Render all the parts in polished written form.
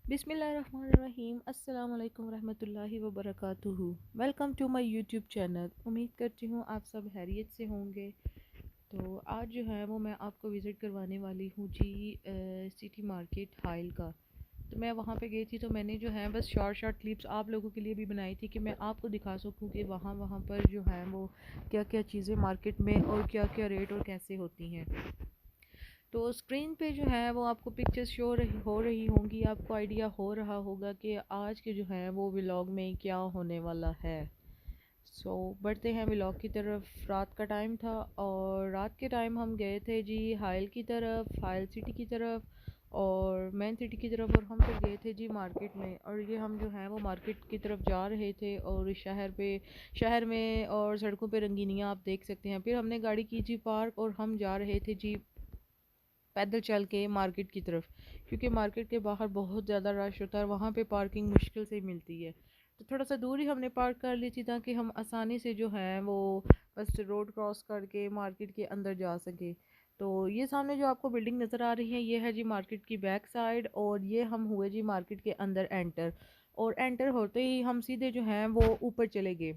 बिस्मिल्लाहिर्रहमानिर्रहीम अस्सलाम वालेकुम रहमतुल्लाहि व बरकातुहू। Welcome to my YouTube channel. उम्मीद करती हूँ आप सब खैरियत से होंगे। तो आज जो है वो मैं आपको विज़िट करवाने वाली हूँ जी सिटी मार्केट हाइल का। तो मैं वहाँ पे गई थी, तो मैंने जो है बस शॉर्ट शॉर्ट क्लिप्स आप लोगों के लिए भी बनाई थी कि मैं आपको दिखा सकूँ कि वहाँ वहाँ पर जो है वो क्या क्या चीज़ें मार्केट में और क्या क्या रेट और कैसे होती हैं। तो स्क्रीन पे जो है वो आपको पिक्चर्स हो रही होंगी, आपको आइडिया हो रहा होगा कि आज के जो है वो व्लॉग में क्या होने वाला है। बढ़ते हैं व्लॉग की तरफ। रात का टाइम था और रात के टाइम हम गए थे जी हाइल की तरफ, हाइल सिटी की तरफ और मेन सिटी की तरफ, और हम फिर गए थे जी मार्केट में। और ये हम जो है वो मार्केट की तरफ जा रहे थे और शहर में और सड़कों पे रंगीनियाँ आप देख सकते हैं। फिर हमने गाड़ी की जी पार्क और हम जा रहे थे जी पैदल चल के मार्केट की तरफ, क्योंकि मार्केट के बाहर बहुत ज़्यादा रश होता है और वहाँ पे पार्किंग मुश्किल से मिलती है। तो थोड़ा सा दूर ही हमने पार्क कर ली थी ताकि हम आसानी से जो है वो बस रोड क्रॉस करके मार्केट के अंदर जा सके। तो ये सामने जो आपको बिल्डिंग नज़र आ रही है ये है जी मार्केट की बैक साइड, और ये हम हुए जी मार्केट के अंदर एंटर। और एंटर होते ही हम सीधे जो हैं वो ऊपर चले गए।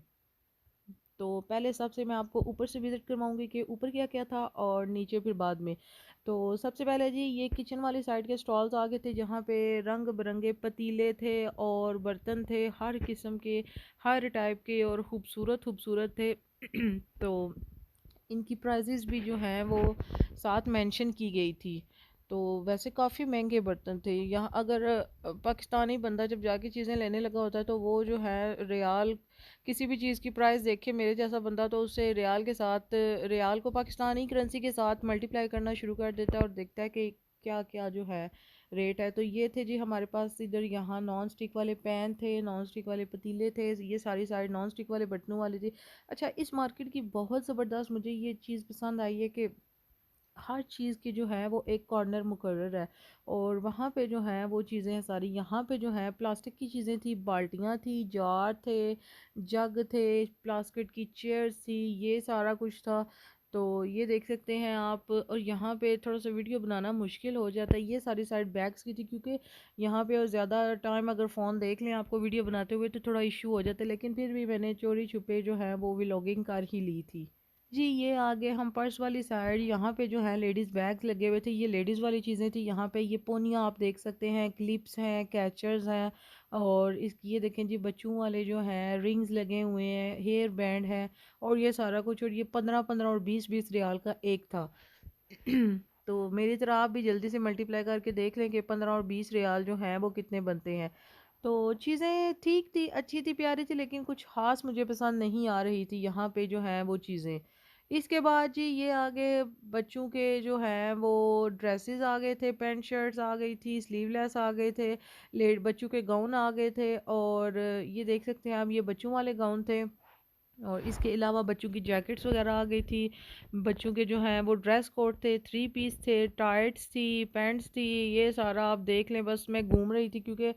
तो पहले सबसे मैं आपको ऊपर से विज़िट करवाऊंगी कि ऊपर क्या क्या था, और नीचे फिर बाद में। तो सबसे पहले जी ये किचन वाली साइड के स्टॉल्स आ गए थे, जहाँ पे रंग बिरंगे पतीले थे और बर्तन थे हर किस्म के, हर टाइप के, और खूबसूरत खूबसूरत थे। तो इनकी प्राइजेस भी जो हैं वो साथ मेंशन की गई थी। तो वैसे काफ़ी महंगे बर्तन थे यहाँ। अगर पाकिस्तानी बंदा जब जाके चीज़ें लेने लगा होता है तो वो जो है रियाल, किसी भी चीज़ की प्राइस देखे मेरे जैसा बंदा तो उससे रियाल के साथ, रियाल को पाकिस्तानी करेंसी के साथ मल्टीप्लाई करना शुरू कर देता है और देखता है कि क्या क्या जो है रेट है। तो ये थे जी हमारे पास इधर यहाँ नॉन स्टिक वाले पैन थे, नॉन स्टिक वाले पतीले थे, ये सारी साइड नॉन स्टिक वाले बर्तनों वाले थे। अच्छा, इस मार्केट की बहुत ज़बरदस्त मुझे ये चीज़ पसंद आई है कि हर चीज़ की जो है वो एक कॉर्नर मुकर्रर है, और वहाँ पे जो है वो चीज़ें हैं सारी। यहाँ पे जो है प्लास्टिक की चीज़ें थी, बाल्टियाँ थी, जार थे, जग थे, प्लास्टिक की चेयर्स थी, ये सारा कुछ था। तो ये देख सकते हैं आप। और यहाँ पे थोड़ा सा वीडियो बनाना मुश्किल हो जाता है, ये सारी साइड बैग्स की थी, क्योंकि यहाँ पे और ज़्यादा टाइम अगर फ़ोन देख लें आपको वीडियो बनाते हुए तो थोड़ा इशू हो जाता है, लेकिन फिर भी मैंने चोरी छुपे जो है वो व्लॉगिंग कर ही ली थी। जी ये आगे हम पर्स वाली साइड, यहाँ पे जो है लेडीज़ बैग्स लगे हुए थे, ये लेडीज़ वाली चीज़ें थी। यहाँ पे ये पोनियाँ आप देख सकते हैं, क्लिप्स हैं, कैचर्स हैं, और इस ये देखें जी बच्चों वाले जो हैं रिंग्स लगे हुए हैं, हेयर बैंड है, और ये सारा कुछ। और ये 15-15 और 20-20 रियाल का एक था। तो मेरी तरह आप भी जल्दी से मल्टीप्लाई करके देख लें कि 15 और 20 रियाल जो हैं वो कितने बनते हैं। तो चीज़ें ठीक थी, अच्छी थी, प्यारी थी, लेकिन कुछ ख़ास मुझे पसंद नहीं आ रही थी यहाँ पे जो है वो चीज़ें। इसके बाद जी ये आगे बच्चों के जो हैं वो ड्रेसेस आ गए थे, पैंट शर्ट्स आ गई थी, स्लीवलेस आ गए थे, ले बच्चों के गाउन आ गए थे, और ये देख सकते हैं आप ये बच्चों वाले गाउन थे। और इसके अलावा बच्चों की जैकेट्स वगैरह आ गई थी, बच्चों के जो हैं वो ड्रेस कोड थे, थ्री पीस थे, टाइट्स थी, पैंट्स थी, ये सारा आप देख लें। बस मैं घूम रही थी क्योंकि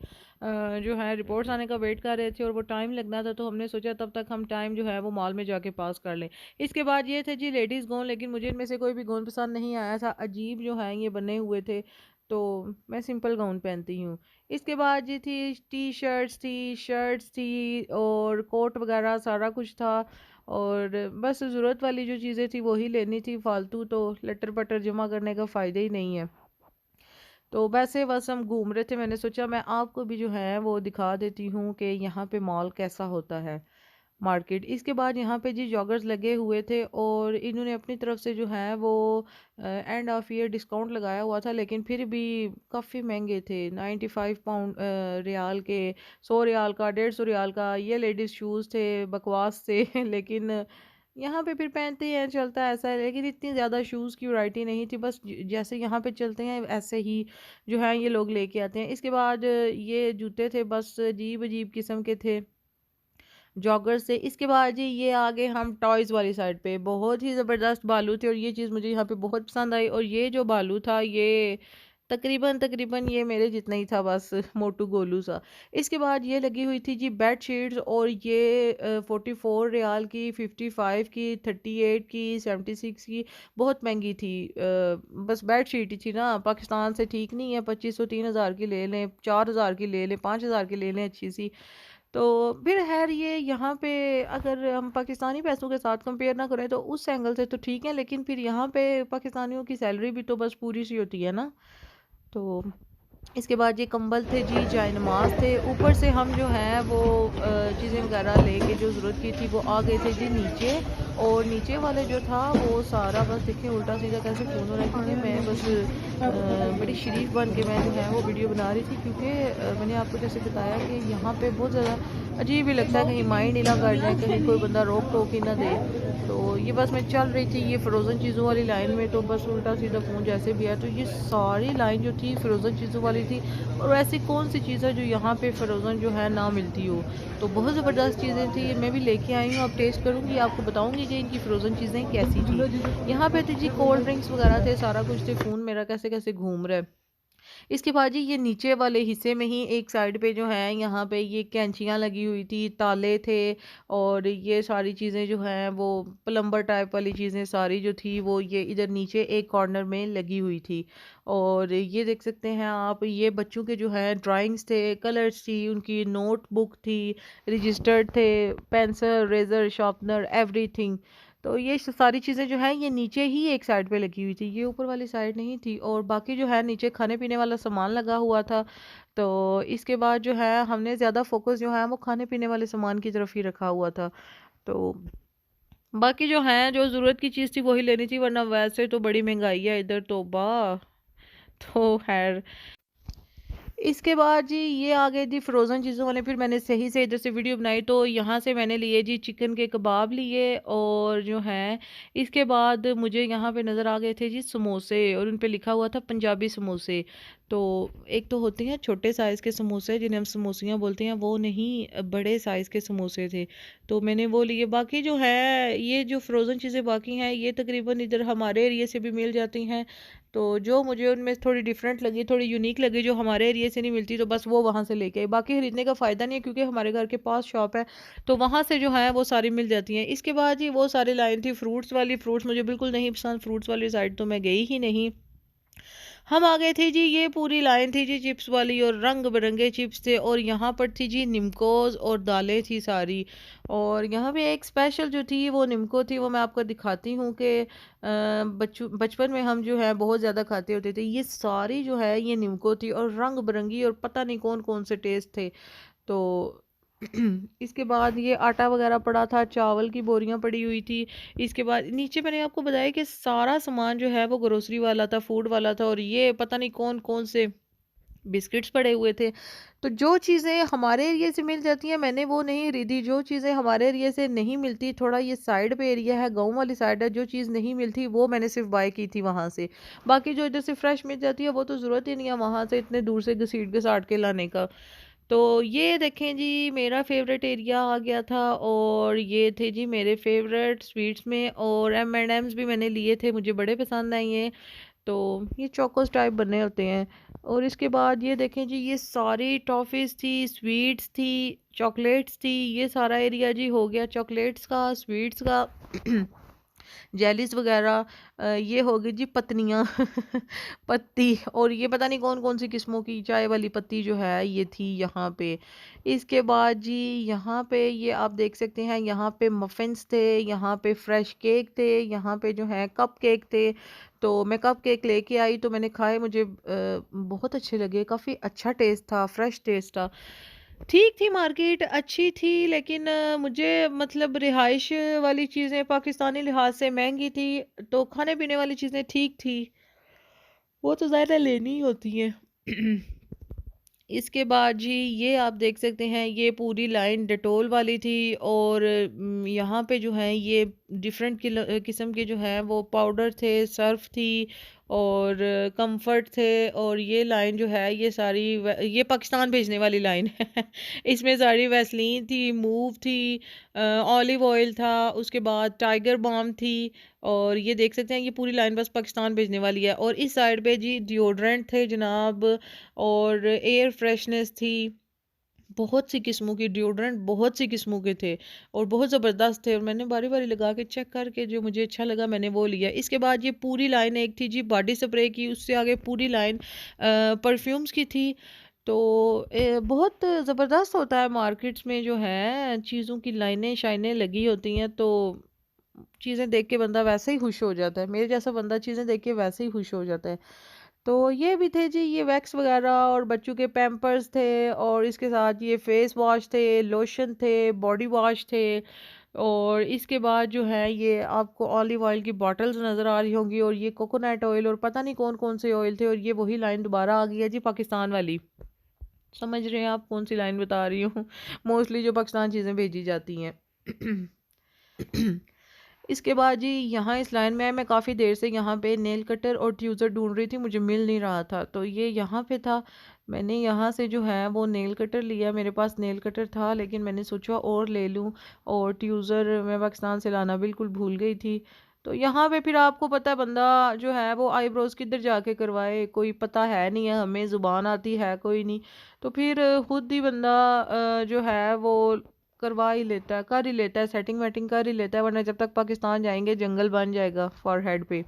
जो है रिपोर्ट्स आने का वेट कर रहे थे और वो टाइम लगना था, तो हमने सोचा तब तक हम टाइम जो है वो मॉल में जाके पास कर लें। इसके बाद ये थे जी लेडीज़ गोन, लेकिन मुझे इनमें से कोई भी गोन पसंद नहीं आया था, अजीब जो है ये बने हुए थे, तो मैं सिंपल गाउन पहनती हूँ। इसके बाद ये थी टी शर्ट्स थी, शर्ट्स थी, और कोट वगैरह सारा कुछ था। और बस ज़रूरत वाली जो चीज़ें थी वही लेनी थी, फालतू तो लटर पटर जमा करने का फ़ायदा ही नहीं है। तो वैसे बस हम घूम रहे थे, मैंने सोचा मैं आपको भी जो है वो दिखा देती हूँ कि यहाँ पे मॉल कैसा होता है, मार्केट। इसके बाद यहाँ पे जी जॉगर्स लगे हुए थे, और इन्होंने अपनी तरफ से जो है वो एंड ऑफ ईयर डिस्काउंट लगाया हुआ था, लेकिन फिर भी काफ़ी महंगे थे। 95 पाउंड रियाल के, 100 रियाल का, 150 रियाल का ये लेडीज़ शूज़ थे, बकवास थे। लेकिन यहाँ पे फिर पहनते हैं, चलता है ऐसा है, लेकिन इतनी ज़्यादा शूज़ की वैरायटी नहीं थी। बस जैसे यहाँ पे चलते हैं ऐसे ही जो है ये लोग लेके आते हैं। इसके बाद ये जूते थे, बस अजीब अजीब किस्म के थे, जॉगर से। इसके बाद जी ये आगे हम टॉयज़ वाली साइड पे, बहुत ही ज़बरदस्त बालू थे, और ये चीज़ मुझे यहाँ पे बहुत पसंद आई। और ये जो बालू था ये तकरीबन तकरीबन ये मेरे जितना ही था, बस मोटू गोलू सा। इसके बाद ये लगी हुई थी जी बेड शीट्स, और ये 44 रियाल की, 55 की, 38 की, 76 की, बहुत महंगी थी। बस बेड शीट ही थी ना, पाकिस्तान से ठीक नहीं है, 2500 3000 की ले लें, 4000 की ले लें, 5000 की ले लें अच्छी सी। तो फिर खैर ये यहाँ पे अगर हम पाकिस्तानी पैसों के साथ कंपेयर ना करें तो उस एंगल से तो ठीक है, लेकिन फिर यहाँ पे पाकिस्तानियों की सैलरी भी तो बस पूरी सी होती है ना। तो इसके बाद ये कंबल थे जी, जाए नमाज थे। ऊपर से हम जो हैं वो चीज़ें वगैरह लेके जो ज़रूरत की थी वो आ गए थे जी नीचे। और नीचे वाले जो था वो सारा बस देखिए उल्टा सीधा कैसे फ़ोन हो रहा है, क्योंकि मैं बस बड़ी शरीफ बन के मैं जो है वो वीडियो बना रही थी, क्योंकि मैंने आपको जैसे बताया कि यहाँ पे बहुत ज़्यादा अजीब ही लगता है, कहीं माइंड ही ना कर जाए, कहीं कोई बंदा रोक टोक ही ना दे। तो ये बस मैं चल रही थी ये फ्रोज़न चीज़ों वाली लाइन में, तो बस उल्टा सीधा फ़ोन जैसे भी है, तो ये सारी लाइन जो थी फ्रोज़न चीज़ों वाली थी। और ऐसी कौन सी चीज़ है जो यहाँ पे फ्रोज़न जो है ना मिलती हो। तो बहुत ज़बरदस्त चीज़ें थी, मैं भी लेके आई हूँ, अब टेस्ट करूँगी, आपको बताऊँगी कि इनकी फ्रोज़न चीज़ें कैसी थी। यहाँ पे थी जी कोल्ड ड्रिंक्स वगैरह थे, सारा कुछ थे। फ़ोन मेरा कैसे कैसे घूम रहा है। इसके बाद जी ये नीचे वाले हिस्से में ही एक साइड पे जो है यहाँ पे ये कैंचियाँ लगी हुई थी, ताले थे, और ये सारी चीज़ें जो हैं वो प्लम्बर टाइप वाली चीज़ें सारी जो थी वो ये इधर नीचे एक कॉर्नर में लगी हुई थी। और ये देख सकते हैं आप, ये बच्चों के जो हैं ड्राइंग्स थे, कलर्स थी, उनकी नोटबुक थी, रजिस्टर्ड थे, पेंसिल, रेज़र, शार्पनर, एवरीथिंग। तो ये सारी चीज़ें जो हैं ये नीचे ही एक साइड पे लगी हुई थी, ये ऊपर वाली साइड नहीं थी। और बाकी जो है नीचे खाने पीने वाला सामान लगा हुआ था। तो इसके बाद जो है हमने ज़्यादा फोकस जो है वो खाने पीने वाले सामान की तरफ ही रखा हुआ था। तो बाकी जो है जो ज़रूरत की चीज़ थी वही लेनी थी, वरना वैसे तो बड़ी महंगाई है इधर, तौबा। तो खैर इसके बाद जी ये आ गई थी फ्रोज़न चीज़ों वाले। फिर मैंने सही से इधर से वीडियो बनाई, तो यहाँ से मैंने लिए जी चिकन के कबाब लिए, और जो हैं इसके बाद मुझे यहाँ पे नज़र आ गए थे जी समोसे, और उन पे लिखा हुआ था पंजाबी समोसे। तो एक तो होते हैं छोटे साइज़ के समोसे जिन्हें हम समोसियाँ बोलते हैं, वो नहीं, बड़े साइज़ के समोसे थे, तो मैंने वो लिए। बाकी जो है ये जो फ्रोज़न चीज़ें बाकी हैं ये तकरीबन इधर हमारे एरिए से भी मिल जाती हैं। तो जो मुझे उनमें थोड़ी डिफरेंट लगी, थोड़ी यूनिक लगी, जो हमारे एरिया से नहीं मिलती, तो बस वो वहाँ से लेके आई। बाकी खरीदने का फ़ायदा नहीं है, क्योंकि हमारे घर के पास शॉप है, तो वहाँ से जो है वो सारी मिल जाती हैं। इसके बाद ही वो सारी लाइन थी फ्रूट्स वाली। फ्रूट्स मुझे बिल्कुल नहीं पसंद, फ्रूट्स वाली साइड तो मैं गई ही नहीं। हम आ गए थे जी, ये पूरी लाइन थी जी चिप्स वाली, और रंग बिरंगे चिप्स थे, और यहाँ पर थी जी निमकोज और दालें थी सारी। और यहाँ पे एक स्पेशल जो थी वो निमको थी, वो मैं आपको दिखाती हूँ कि बचपन में हम जो है बहुत ज़्यादा खाते होते थे। ये सारी जो है ये निमको थी, और रंग बिरंगी, और पता नहीं कौन कौन से टेस्ट थे। तो इसके बाद ये आटा वगैरह पड़ा था, चावल की बोरियां पड़ी हुई थी। इसके बाद नीचे मैंने आपको बताया कि सारा सामान जो है वो ग्रोसरी वाला था, फूड वाला था, और ये पता नहीं कौन कौन से बिस्किट्स पड़े हुए थे। तो जो चीज़ें हमारे एरिया से मिल जाती हैं मैंने वो नहीं खरीदी, जो चीज़ें हमारे एरिया से नहीं मिलती, थोड़ा ये साइड पे एरिया है, गांव वाली साइड है, जो चीज़ नहीं मिलती वो मैंने सिर्फ बाय की थी वहाँ से। बाकी जो इधर से फ्रेश मिल जाती है वो तो ज़रूरत ही नहीं है वहाँ से इतने दूर से घसीट घसाट के लाने का। तो ये देखें जी मेरा फेवरेट एरिया आ गया था, और ये थे जी मेरे फेवरेट स्वीट्स में, और M&M's भी मैंने लिए थे, मुझे बड़े पसंद आए ये। तो ये चोकोस टाइप बने होते हैं। और इसके बाद ये देखें जी ये सारी टॉफ़ीज़ थी, स्वीट्स थी, चॉकलेट्स थी, ये सारा एरिया जी हो गया चॉकलेट्स का, स्वीट्स का। जेलीज वगैरह, ये हो गई जी पत्नियाँ पत्ती, और ये पता नहीं कौन कौन सी किस्मों की चाय वाली पत्ती जो है ये थी यहाँ पे। इसके बाद जी यहाँ पे ये आप देख सकते हैं, यहाँ पे मफ़िन्स थे, यहाँ पे फ्रेश केक थे, यहाँ पे जो है कप केक थे। तो मैं कप केक लेके आई, तो मैंने खाए, मुझे बहुत अच्छे लगे, काफ़ी अच्छा टेस्ट था, फ्रेश टेस्ट था। ठीक थी मार्केट, अच्छी थी, लेकिन मुझे मतलब रिहाइश वाली चीज़ें पाकिस्तानी लिहाज से महंगी थी, तो खाने पीने वाली चीज़ें ठीक थी, वो तो ज़्यादा लेनी ही होती हैं। इसके बाद जी ये आप देख सकते हैं, ये पूरी लाइन डेटोल वाली थी, और यहाँ पे जो है ये डिफरेंट किस्म के जो हैं वो पाउडर थे, सर्फ थी और कंफर्ट थे। और ये लाइन जो है ये सारी ये पाकिस्तान भेजने वाली लाइन है। इसमें सारी वैसलीन थी, मूव थी, ऑलिव ऑयल था, उसके बाद टाइगर बाम थी। और ये देख सकते हैं ये पूरी लाइन बस पाकिस्तान भेजने वाली है। और इस साइड पे जी डिओड्रेंट थे जनाब, और एयर फ्रेशनेस थी, बहुत सी किस्मों की डिओड्रेंट, बहुत सी किस्मों के थे और बहुत ज़बरदस्त थे। और मैंने बारी बारी लगा के चेक करके जो मुझे अच्छा लगा मैंने वो लिया। इसके बाद ये पूरी लाइन एक थी जी बॉडी स्प्रे की, उससे आगे पूरी लाइन परफ्यूम्स की थी। तो बहुत ज़बरदस्त होता है मार्केट्स में जो है चीज़ों की लाइनें शाइनें लगी होती हैं, तो चीज़ें देख के बंदा वैसे ही खुश हो जाता है। मेरे जैसा बंदा चीज़ें देख के वैसे ही खुश हो जाता है। तो ये भी थे जी, ये वैक्स वगैरह और बच्चों के पैम्पर्स थे, और इसके साथ ये फेस वॉश थे, लोशन थे, बॉडी वॉश थे। और इसके बाद जो है ये आपको ऑलिव ऑयल की बॉटल्स नज़र आ रही होंगी, और ये कोकोनट ऑयल और पता नहीं कौन कौन से ऑयल थे। और ये वही लाइन दोबारा आ गई है जी पाकिस्तान वाली। समझ रहे हैं आप कौन सी लाइन बता रही हूँ? मोस्टली जो पाकिस्तान चीज़ें भेजी जाती हैं। इसके बाद जी यहाँ इस लाइन में मैं काफ़ी देर से यहाँ पे नेल कटर और ट्यूज़र ढूंढ रही थी, मुझे मिल नहीं रहा था, तो ये यहाँ पे था। मैंने यहाँ से जो है वो नेल कटर लिया, मेरे पास नेल कटर था लेकिन मैंने सोचा और ले लूँ। और ट्यूज़र मैं पाकिस्तान से लाना बिल्कुल भूल गई थी। तो यहाँ पे फिर आपको पता है बंदा जो है वो आईब्रोज किधर जाके करवाए, कोई पता है नहीं है, हमें ज़ुबान आती है कोई नहीं। तो फिर खुद ही बंदा जो है वो करवा ही लेता है, कर ही लेता है, सेटिंग वेटिंग कर ही लेता है, वरना जब तक पाकिस्तान जाएंगे जंगल बन जाएगा फॉरहेड पे।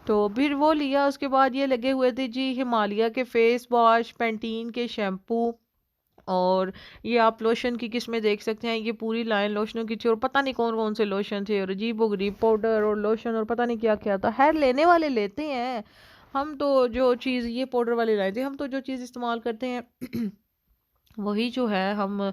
तो फिर वो लिया। उसके बाद ये लगे हुए थे जी हिमालय के फेस वॉश, पैंटीन के शैम्पू, और ये आप लोशन की किस्में देख सकते हैं, ये पूरी लाइन लोशनों की थी। और पता नहीं कौन कौन से लोशन थे, और अजीब व गरीब पाउडर और लोशन और पता नहीं क्या क्या था। खैर लेने वाले लेते हैं, हम तो जो चीज़ ये पाउडर वाली लाई थी, हम तो जो चीज़ इस्तेमाल करते हैं वही जो है हम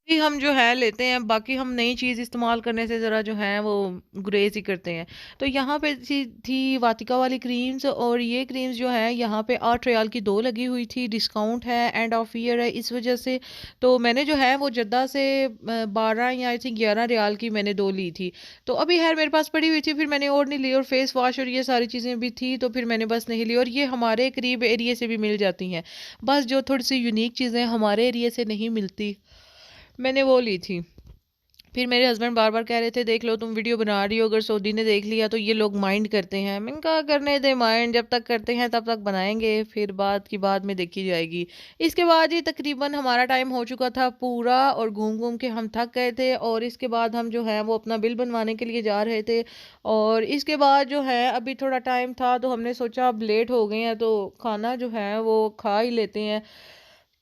जी हम जो है लेते हैं, बाकी हम नई चीज़ इस्तेमाल करने से ज़रा जो है वो गुरेज ही करते हैं। तो यहाँ पे थी वातिका वाली क्रीम्स, और ये क्रीम्स जो है यहाँ पे 8 रियाल की 2 लगी हुई थी, डिस्काउंट है, एंड ऑफ ईयर है इस वजह से। तो मैंने जो है वो जद्दा से 12 या आई थिंक 11 रियाल की मैंने 2 ली थी। तो अभी खैर मेरे पास पड़ी हुई थी, फिर मैंने और नहीं ली, और फेस वॉश और ये सारी चीज़ें भी थी, तो फिर मैंने बस नहीं ली। और ये हमारे करीब एरिए से भी मिल जाती हैं, बस जो थोड़ी सी यूनिक चीज़ें हमारे एरिए से नहीं मिलती मैंने वो ली थी। फिर मेरे हस्बैंड बार बार कह रहे थे देख लो तुम वीडियो बना रही हो, अगर सऊदी ने देख लिया तो ये लोग माइंड करते हैं। मैंने कहा करने दे माइंड, जब तक करते हैं तब तक बनाएंगे, फिर बात की बाद में देखी जाएगी। इसके बाद ये तकरीबन हमारा टाइम हो चुका था पूरा, और घूम घूम के हम थक गए थे। और इसके बाद हम जो है वो अपना बिल बनवाने के लिए जा रहे थे। और इसके बाद जो है अभी थोड़ा टाइम था, तो हमने सोचा अब लेट हो गए हैं तो खाना जो है वो खा ही लेते हैं।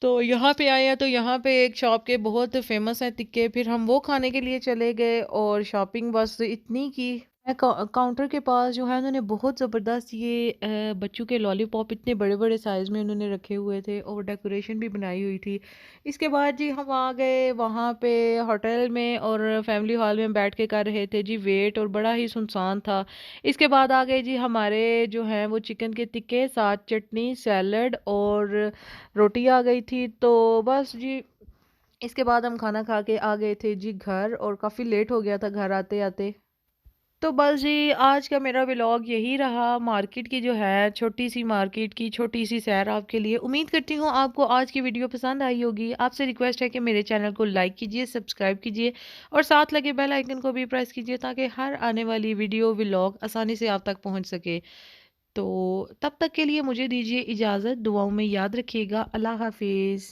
तो यहाँ पे आए हैं, तो यहाँ पे एक शॉप के बहुत फेमस है टिक्के, फिर हम वो खाने के लिए चले गए, और शॉपिंग बस इतनी की। काउंटर के पास जो है उन्होंने बहुत ज़बरदस्त ये बच्चों के लॉलीपॉप इतने बड़े बड़े साइज़ में उन्होंने रखे हुए थे, और डेकोरेशन भी बनाई हुई थी। इसके बाद जी हम आ गए वहाँ पे होटल में, और फैमिली हॉल में बैठ के कर रहे थे जी वेट, और बड़ा ही सुनसान था। इसके बाद आ गए जी हमारे जो हैं वो चिकन के टिक्के, साथ चटनी, सैलड और रोटी आ गई थी। तो बस जी इसके बाद हम खाना खा के आ गए थे जी घर, और काफ़ी लेट हो गया था घर आते आते। तो बस जी आज का मेरा व्लॉग यही रहा, मार्केट की जो है छोटी सी मार्केट की छोटी सी सैर आपके लिए। उम्मीद करती हूँ आपको आज की वीडियो पसंद आई होगी। आपसे रिक्वेस्ट है कि मेरे चैनल को लाइक कीजिए, सब्सक्राइब कीजिए, और साथ लगे बेल आइकन को भी प्रेस कीजिए, ताकि हर आने वाली वीडियो व्लॉग आसानी से आप तक पहुँच सके। तो तब तक के लिए मुझे दीजिए इजाज़त, दुआओं में याद रखिएगा। अल्लाह हाफिज़।